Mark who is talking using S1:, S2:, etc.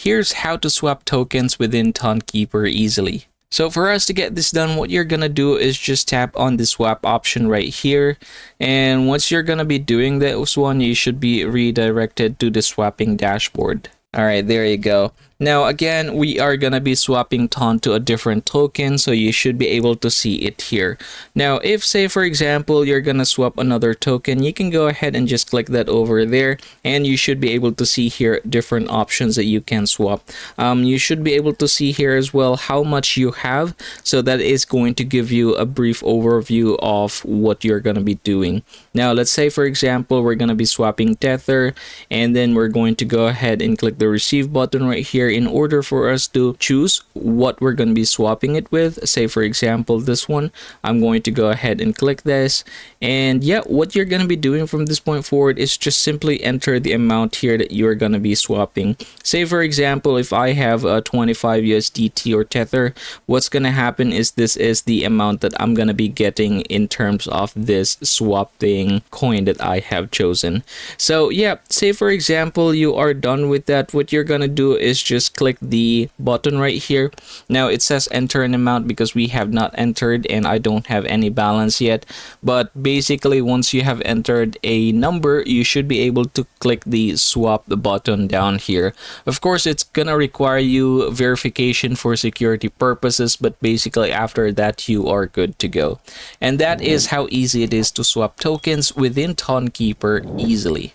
S1: here's how to swap tokens within Tonkeeper easily. So for us to get this done, what you're gonna do is just tap on the swap option right here. And once you're gonna be doing this one, you should be redirected to the swapping dashboard. All right, there you go. Now again, we are gonna be swapping Ton to a different token, so you should be able to see it here. Now, if say for example, you're gonna swap another token, you can go ahead and just click that over there, and you should be able to see here different options that you can swap. You should be able to see here as well how much you have, so that is going to give you a brief overview of what you're gonna be doing. Now, let's say for example, we're gonna be swapping Tether, and then we're going to go ahead and click the receive button right here in order for us to choose what we're going to be swapping it with. Say for example this one, I'm going to go ahead and click this, and yeah, what you're going to be doing from this point forward is just simply enter the amount here that you're going to be swapping. Say for example, if I have a 25 USDT or Tether, what's going to happen is this is the amount that I'm going to be getting in terms of this swapping coin that I have chosen. So yeah, say for example you are done with that, what you're going to do is just click the button right here. Now it says enter an amount because we have not entered and I don't have any balance yet, but basically once you have entered a number, you should be able to click the swap button down here. Of course, it's gonna require you verification for security purposes, but basically after that you are good to go. And that is how easy it is to swap tokens within Tonkeeper easily.